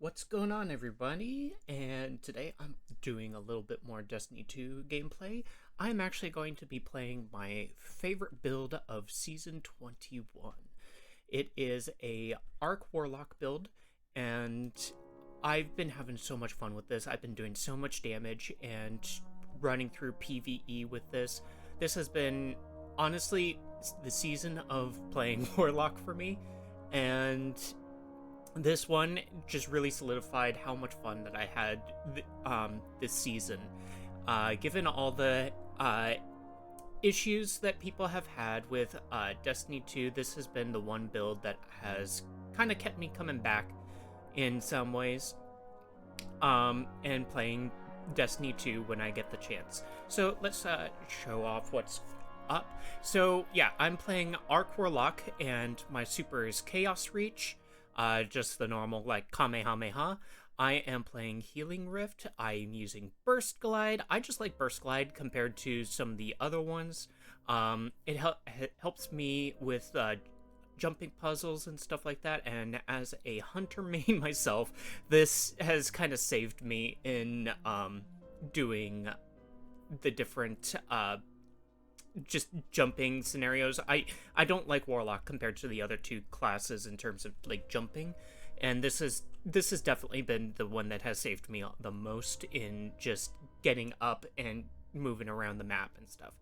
What's going on, everybody? And today I'm doing a little bit more Destiny 2 gameplay. I'm actually going to be playing my favorite build of Season 21. It is a Arc Warlock build, and I've been having so much fun with this. I've been doing so much damage and running through PvE with this. This has been, honestly, the season of playing Warlock for me, and this one just really solidified how much fun that I had this season. Given all the issues that people have had with Destiny 2, this has been the one build that has kind of kept me coming back in some ways, and playing Destiny 2 when I get the chance. So let's show off what's up. So yeah, I'm playing Arc Warlock, and my super is Chaos Reach. Just the normal, like, Kamehameha. I am playing Healing Rift. I'm using Burst Glide. I just like Burst Glide compared to some of the other ones. It helps me with jumping puzzles and stuff like that, and as a hunter main myself, this has kind of saved me in doing the different just jumping scenarios. I don't like Warlock compared to the other two classes in terms of like jumping, and this has definitely been the one that has saved me the most in just getting up and moving around the map and stuff.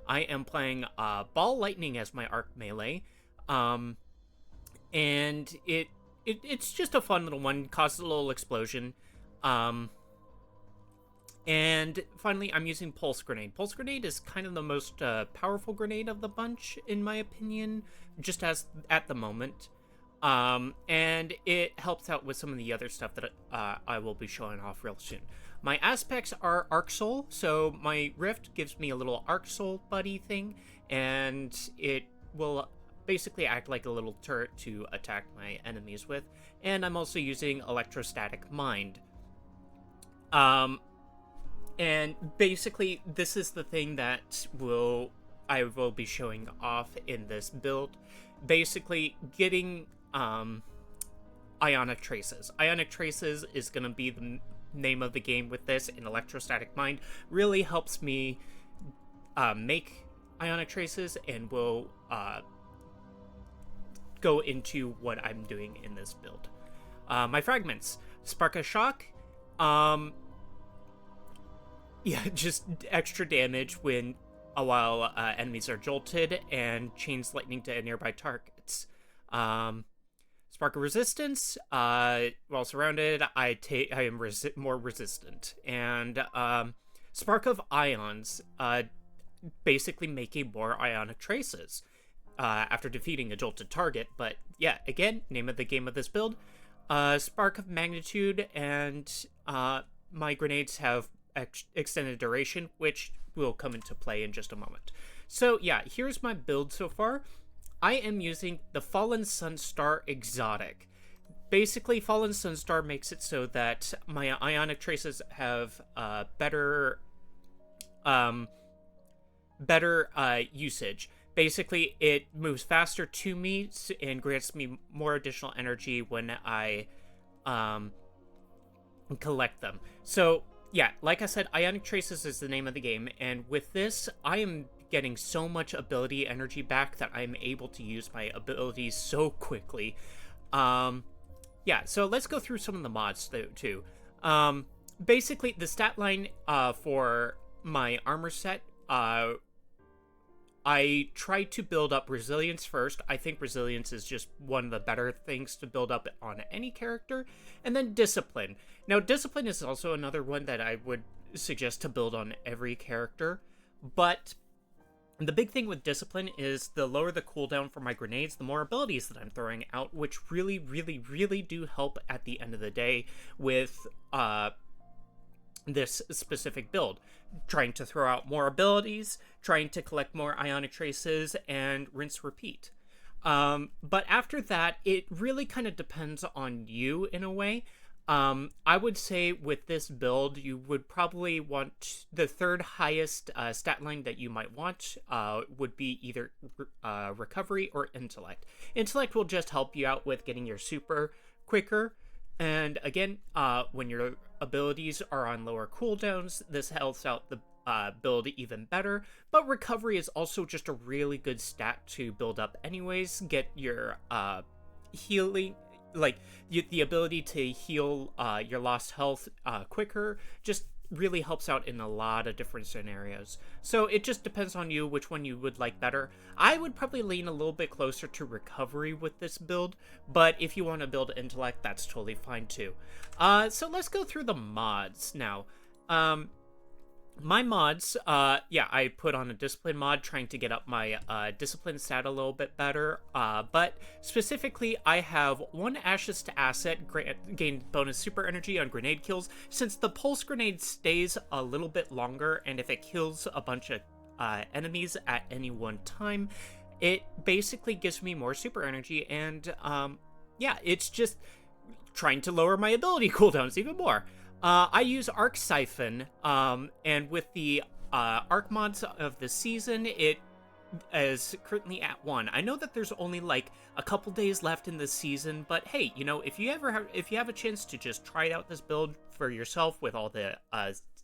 I am playing Ball Lightning as my arc melee, and it's just a fun little one. Causes a little explosion. And finally, I'm using Pulse Grenade. Pulse Grenade is kind of the most powerful grenade of the bunch, in my opinion, just as at the moment. And it helps out with some of the other stuff that I will be showing off real soon. My aspects are Arc Soul, so my Rift gives me a little Arc Soul buddy thing, and it will basically act like a little turret to attack my enemies with. And I'm also using Electrostatic Mind. And basically, this is the thing that I will be showing off in this build. Basically, getting Ionic Traces. Ionic Traces is going to be the name of the game with this, and Electrostatic Mind really helps me make Ionic Traces, and will go into what I'm doing in this build. My fragments. Spark of Shock. Yeah, just extra damage while enemies are jolted, and chains lightning to nearby targets. Spark of Resistance. While surrounded, I am more resistant. And Spark of Ions. Basically making more Ionic Traces after defeating a jolted target. But yeah, again, name of the game of this build. Spark of Magnitude, and my grenades have extended duration, which will come into play in just a moment. So yeah, here's my build so far. I am using the Fallen Sunstar Exotic. Basically, Fallen Sunstar makes it so that my Ionic Traces have better usage. Basically, it moves faster to me and grants me more additional energy when I collect them. So yeah, like I said, Ionic Traces is the name of the game, and with this, I am getting so much ability energy back that I'm able to use my abilities so quickly. Yeah, so let's go through some of the mods too. Basically, the stat line for my armor set, I tried to build up Resilience first. I think Resilience is just one of the better things to build up on any character. And then Discipline. Now, Discipline is also another one that I would suggest to build on every character. But the big thing with Discipline is the lower the cooldown for my grenades, the more abilities that I'm throwing out, which really, really, really do help at the end of the day with this specific build. Trying to throw out more abilities, trying to collect more Ionic Traces, and rinse repeat. But after that, it really kind of depends on you in a way. I would say with this build, you would probably want the third highest stat line that you might want would be either recovery or intellect. Intellect will just help you out with getting your super quicker, And again, when your abilities are on lower cooldowns, this helps out the build even better. But recovery is also just a really good stat to build up anyways. Get your healing, like the ability to heal your lost health quicker, just really helps out in a lot of different scenarios. So it just depends on you which one you would like better. I would probably lean a little bit closer to recovery with this build, but if you want to build intellect, that's totally fine too. So let's go through the mods now. My mods, yeah, I put on a discipline mod trying to get up my discipline stat a little bit better, but specifically I have 1 ashes to asset, gain bonus super energy on grenade kills, since the pulse grenade stays a little bit longer, and if it kills a bunch of enemies at any one time, it basically gives me more super energy, and yeah, it's just trying to lower my ability cooldowns even more. I use Arc Siphon, and with the Arc mods of the season, it is currently at 1. I know that there's only like a couple days left in the season, but hey, you know, if you have a chance to just try out this build for yourself with all the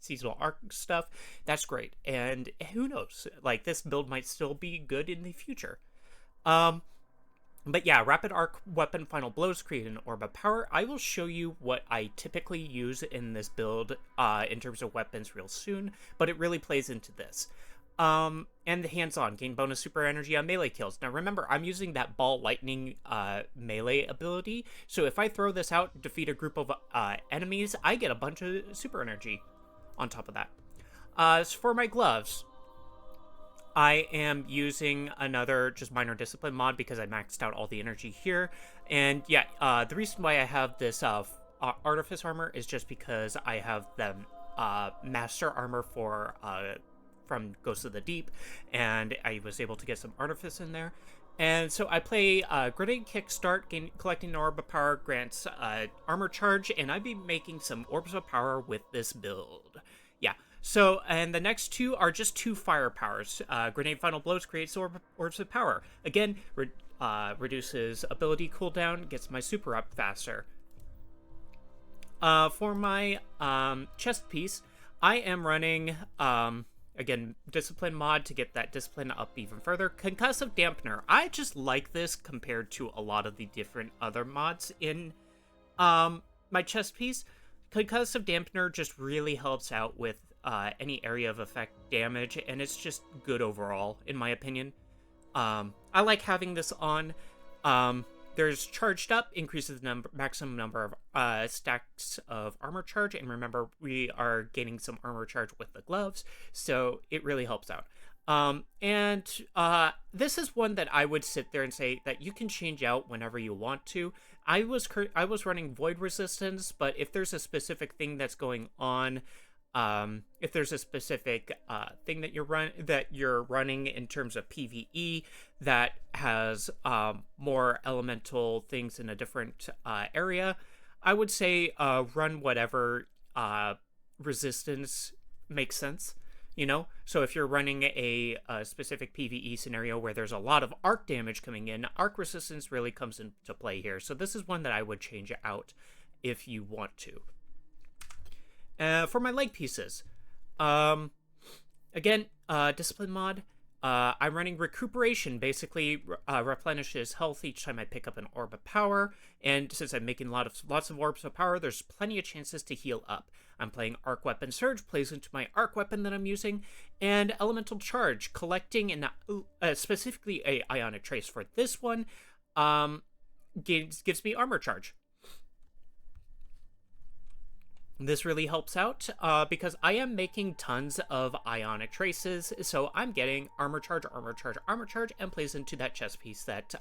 seasonal Arc stuff, that's great. And who knows, like this build might still be good in the future. But yeah, Rapid Arc Weapon Final Blows create an Orb of Power. I will show you what I typically use in this build in terms of weapons real soon, but it really plays into this. And the hands-on, gain bonus super energy on melee kills. Now remember, I'm using that Ball Lightning melee ability, so if I throw this out, defeat a group of enemies, I get a bunch of super energy on top of that. As for my gloves, I am using another just minor discipline mod because I maxed out all the energy here. And yeah, the reason why I have this artifice armor is just because I have the master armor for from Ghosts of the Deep, and I was able to get some artifice in there. And so I play Grenade Kickstart, collecting an Orb of Power grants armor charge, and I've been making some Orbs of Power with this build. Yeah. So, and the next two are just 2 fire powers. Grenade Final Blows creates Orbs of Power. Again, reduces ability cooldown, gets my super up faster. For my chest piece, I am running, again, Discipline mod to get that Discipline up even further. Concussive Dampener. I just like this compared to a lot of the different other mods in my chest piece. Concussive Dampener just really helps out with any area of effect damage, and it's just good overall, in my opinion. I like having this on. There's Charged Up, increases the maximum number of stacks of armor charge, and remember, we are gaining some armor charge with the gloves, so it really helps out. And this is one that I would sit there and say that you can change out whenever you want to. I was running Void Resistance, but if there's a specific thing that's going on, if there's a specific thing that you're running in terms of PvE that has more elemental things in a different area, I would say run whatever resistance makes sense. You know, so if you're running a specific PvE scenario where there's a lot of arc damage coming in, arc resistance really comes into play here. So this is one that I would change out if you want to. For my leg pieces, again, Discipline mod, I'm running Recuperation, basically replenishes health each time I pick up an Orb of Power, and since I'm making lots of Orbs of Power, there's plenty of chances to heal up. I'm playing Arc Weapon Surge, plays into my Arc Weapon that I'm using, and Elemental Charge, collecting specifically a Ionic Trace for this one, gives me Armor Charge. This really helps out because I am making tons of Ionic Traces, so I'm getting Armor Charge, Armor Charge, Armor Charge, and plays into that chest piece that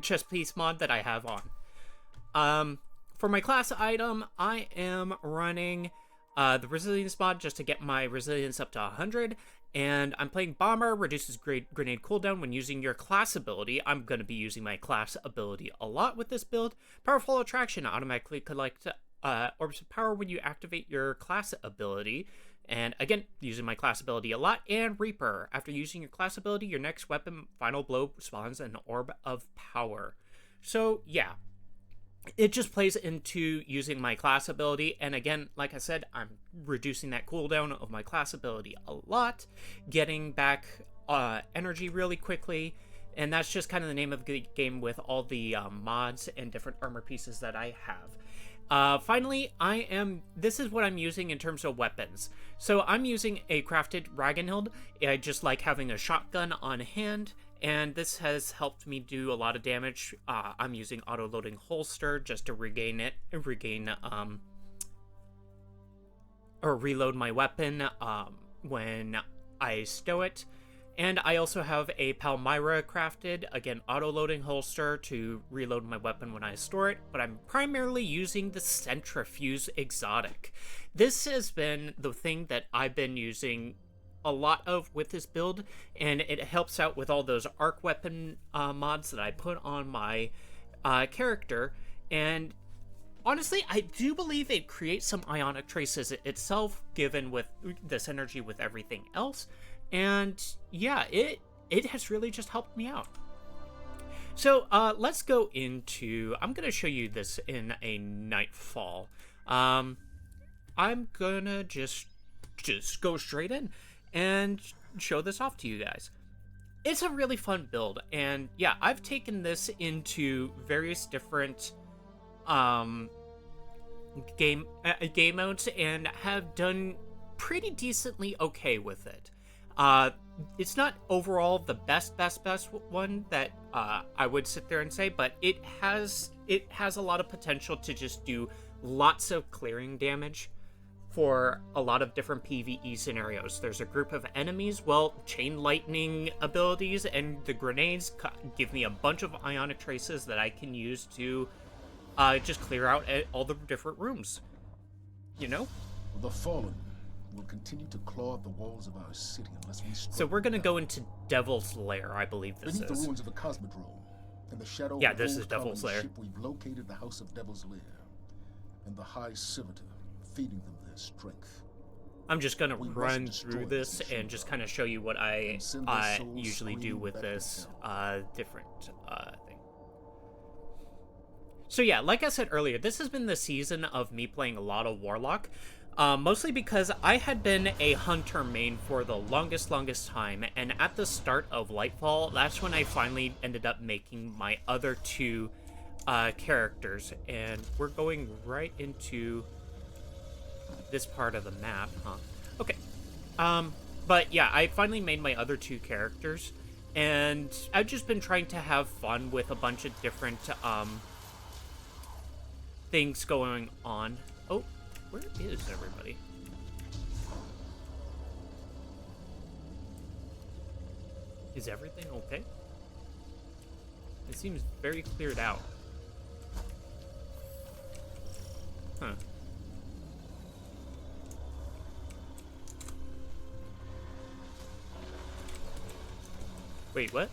chest piece mod that I have on. For my class item, I am running the Resilience mod just to get my Resilience up to 100, and I'm playing Bomber, reduces grenade cooldown when using your class ability. I'm going to be using my class ability a lot with this build. Powerful Attraction, automatically collect Orbs of Power when you activate your class ability. And again, using my class ability a lot. And Reaper, after using your class ability, your next weapon, Final Blow, spawns an Orb of Power. So yeah, it just plays into using my class ability. And again, like I said, I'm reducing that cooldown of my class ability a lot, getting back energy really quickly. And that's just kind of the name of the game with all the mods and different armor pieces that I have. Finally, this is what I'm using in terms of weapons. So I'm using a crafted Ragnhild. I just like having a shotgun on hand, and this has helped me do a lot of damage. I'm using auto-loading holster just to reload my weapon when I stow it. And I also have a Palmyra crafted, again, auto-loading holster to reload my weapon when I store it, but I'm primarily using the Centrifuge exotic. This has been the thing that I've been using a lot of with this build, and it helps out with all those arc weapon mods that I put on my character. And honestly, I do believe it creates some ionic traces itself, given with this energy with everything else. And yeah, it has really just helped me out. So let's go into, I'm going to show you this in a Nightfall. I'm going to just go straight in and show this off to you guys. It's a really fun build, and yeah, I've taken this into various different game modes and have done pretty decently okay with it. It's not overall the best one that I would sit there and say, but it has a lot of potential to just do lots of clearing damage for a lot of different PvE scenarios. There's a group of enemies, well, chain lightning abilities and the grenades give me a bunch of ionic traces that I can use to just clear out all the different rooms, you know? The Fallen will continue to claw at the walls of our city unless we strike. So we're gonna go into Devil's Lair, I believe this Beneath is. the ruins of the Cosmodrome, in the shadow yeah, of this the is Devil's Lair. ship, we've located the House of Devil's Lair and the High Servitor, feeding them their strength. I'm just gonna run through this and just kind of show you what I usually do with this different thing. So yeah, like I said earlier, this has been the season of me playing a lot of Warlock. Mostly because I had been a hunter main for the longest time, and at the start of Lightfall, that's when I finally ended up making my other two characters, and we're going right into this part of the map, huh? Okay. But yeah, I finally made my other two characters, and I've just been trying to have fun with a bunch of different things going on. Oh. Where is everybody? Is everything okay? It seems very cleared out. Huh. Wait, what?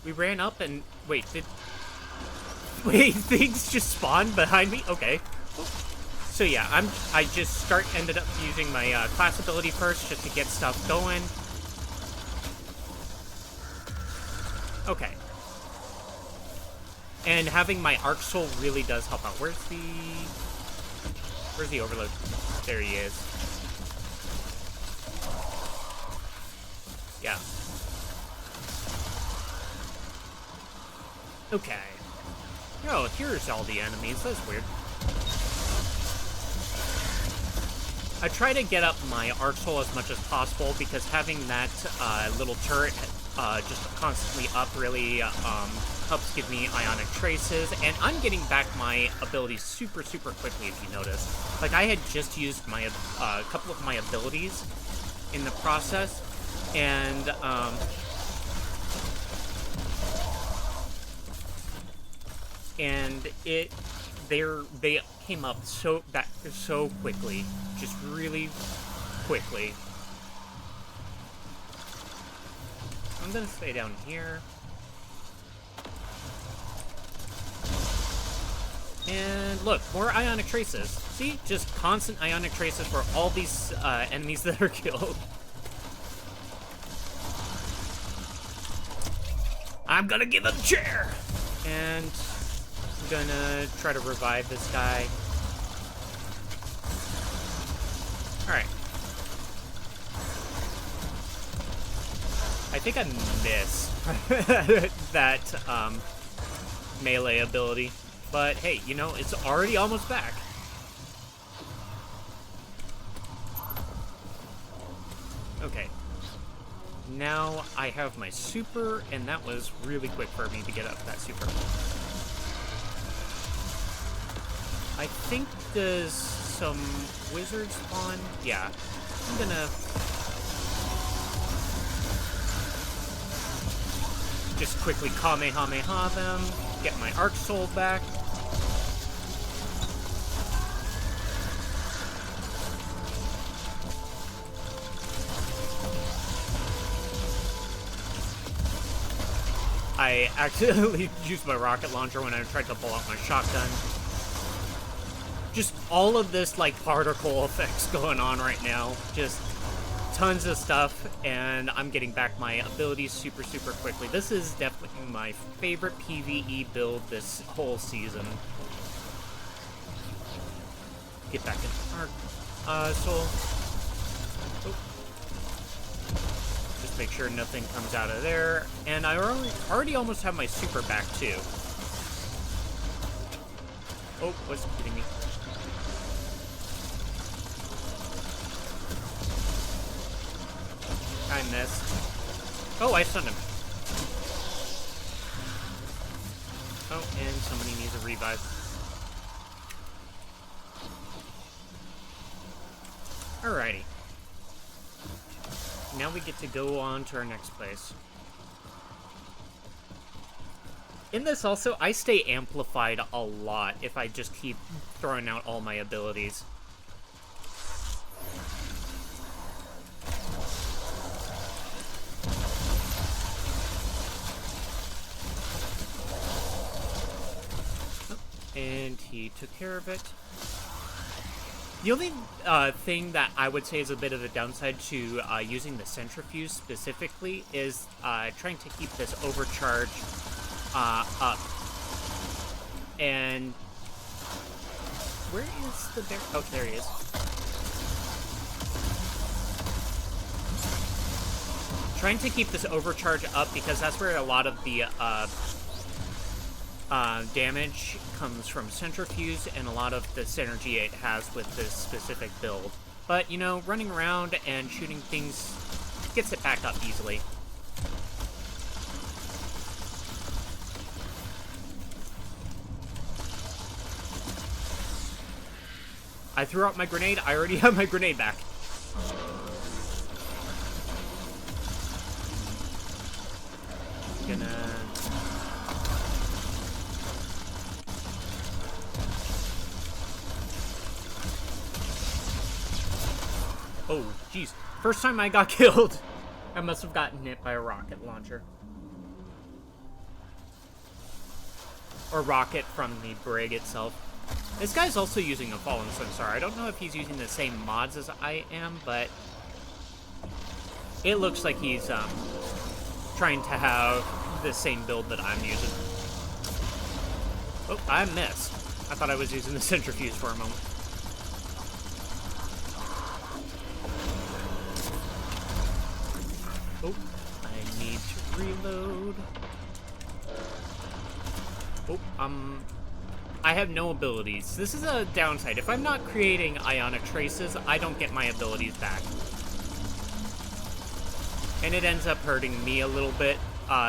We ran up and... Wait, Wait, things just spawned behind me? Okay. So yeah, I just ended up using my class ability first just to get stuff going. Okay. And having my Arc Soul really does help out. Where's the Overload? There he is. Yeah. Okay. Oh, here's all the enemies. That's weird. I try to get up my Arc Soul as much as possible because having that little turret just constantly up really helps give me ionic traces, and I'm getting back my abilities super quickly, if you notice. Like, I had just used my couple of my abilities in the process, and they came up so quickly, just really quickly. I'm gonna stay down here. And look, more ionic traces. See? Just constant ionic traces for all these enemies that are killed. I'm gonna give him a chair! And Gonna try to revive this guy. Alright. I think I missed that melee ability. But hey, you know, it's already almost back. Okay. Now I have my super, and that was really quick for me to get up that super. I think there's some wizards spawn. Yeah. I'm gonna just quickly Kamehameha them, get my Arc Soul back. I accidentally used my rocket launcher when I tried to pull out my shotgun. Just all of this, like, particle effects going on right now. Just tons of stuff, and I'm getting back my abilities super, super quickly. This is definitely my favorite PvE build this whole season. Get back in Arc Soul. Oh. Just make sure nothing comes out of there. And I already almost have my super back, too. Oh, what's hitting me? I missed. Oh, I stunned him. Oh, and somebody needs a revive. Alrighty. Now we get to go on to our next place. In this also, I stay amplified a lot if I just keep throwing out all my abilities. And he took care of it. The only thing that I would say is a bit of a downside to using the centrifuge specifically is trying to keep this overcharge up. And where is the bear? Oh, there he is. Trying to keep this overcharge up because that's where a lot of the damage comes from centrifuge and a lot of the synergy it has with this specific build. But, you know, running around and shooting things gets it back up easily. I threw out my grenade. I already have my grenade back. Gonna... Oh, jeez. First time I got killed. I must have gotten hit by a rocket launcher. Or rocket from the brig itself. This guy's also using a Fallen Sensor. I don't know if he's using the same mods as I am, but it looks like he's trying to have the same build that I'm using. Oh, I missed. I thought I was using the centrifuge for a moment. Oh, I need to reload. Oh, I have no abilities. This is a downside. If I'm not creating ionic traces, I don't get my abilities back. And it ends up hurting me a little bit,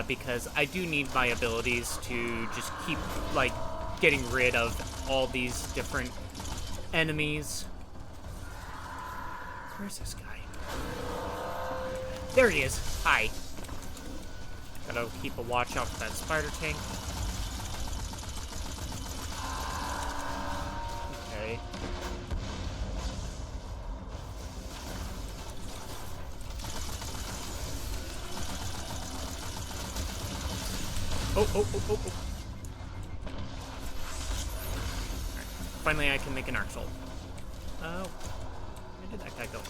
because I do need my abilities to just keep, like, getting rid of all these different enemies. Where's this guy? There he is. Hi. Gotta keep a watch out for that spider tank. Okay. Oh. Right. Finally, I can make an Arc Soul. Oh. Where did that guy go?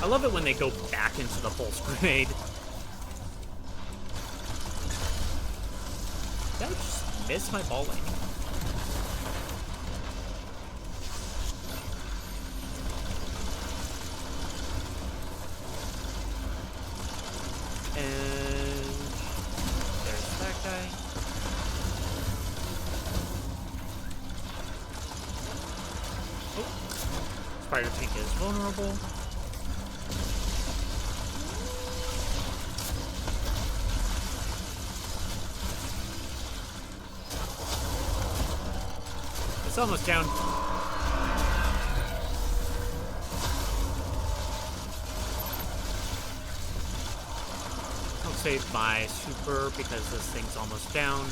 I love it when they go back into the pulse grenade. missed my ball landing. And there's that guy. Oh, Spider Tank is vulnerable. It's almost down. I'll save my super because this thing's almost down.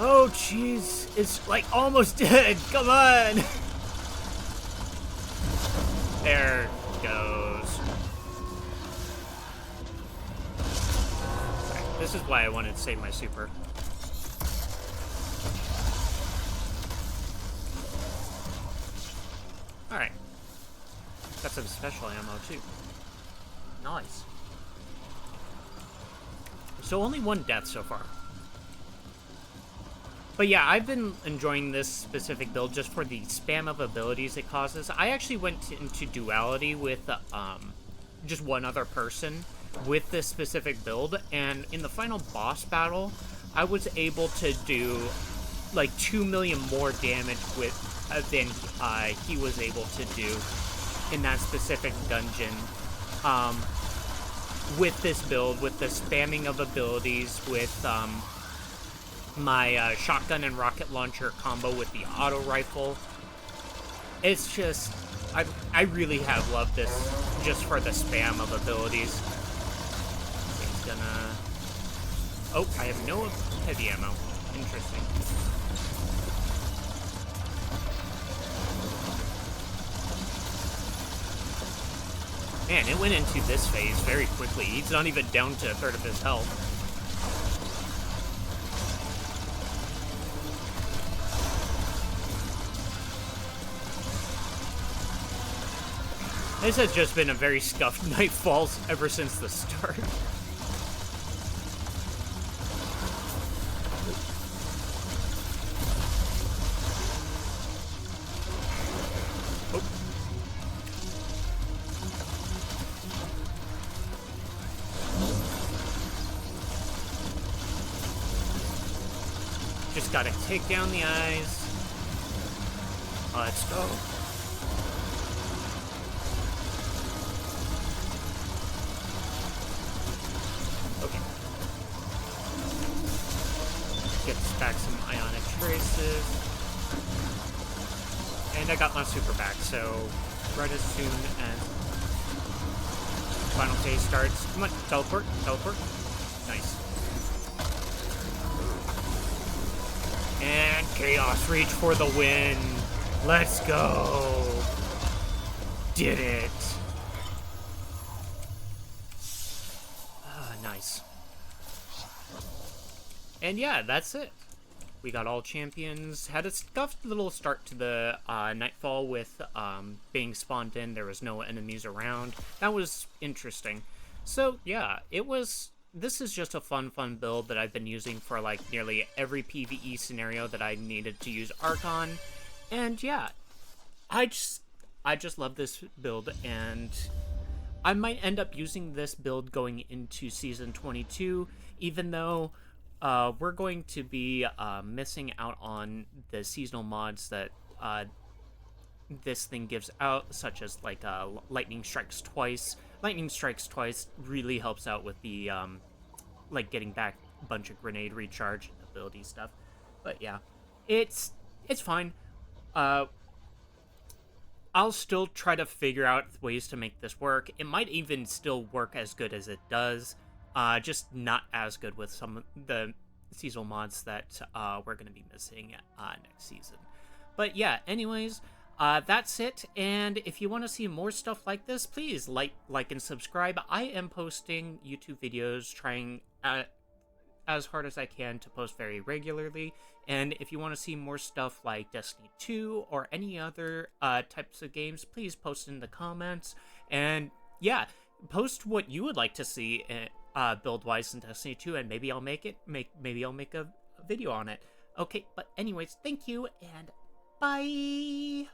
Oh, jeez. It's like almost dead. Come on. There it goes. Okay, this is why I wanted to save my super. Alright. Got some special ammo, too. Nice. So only one death so far. But yeah, I've been enjoying this specific build just for the spam of abilities it causes. I actually went into duality with just one other person with this specific build, and in the final boss battle, I was able to do like 2 million more damage with than he was able to do in that specific dungeon. With this build, with the spamming of abilities, with my shotgun and rocket launcher combo with the auto rifle. It's just, I really have loved this just for the spam of abilities. He's gonna... Oh, I have no heavy ammo. Interesting. Man, it went into this phase very quickly. He's not even down to a third of his health. This has just been a very scuffed Nightfalls ever since the start. Oh. Just gotta take down the eyes. Let's go. Back some ionic traces. And I got my super back, so right as soon as final phase starts. Come on, teleport, teleport. Nice. And Chaos Reach for the win. Let's go. Did it. Nice. And yeah, that's it. We got all champions. Had a scuffed little start to the Nightfall with being spawned in. There was no enemies around. That was interesting. So yeah, this is just a fun build that I've been using for like nearly every PvE scenario that I needed to use Arc on. And yeah, I just love this build, and I might end up using this build going into Season 22, even though we're going to be missing out on the seasonal mods that this thing gives out, such as like Lightning Strikes Twice. Lightning Strikes Twice really helps out with the like getting back a bunch of grenade recharge ability stuff. But yeah, it's fine. I'll still try to figure out ways to make this work. It might even still work as good as it does. Just not as good with some of the seasonal mods that we're going to be missing next season. But yeah, anyways, that's it. And if you want to see more stuff like this, please like and subscribe. I am posting YouTube videos trying as hard as I can to post very regularly. And if you want to see more stuff like Destiny 2 or any other types of games, please post in the comments. And yeah, post what you would like to see build-wise in Destiny 2, and maybe I'll make a video on it. Okay, but anyways, thank you, and bye!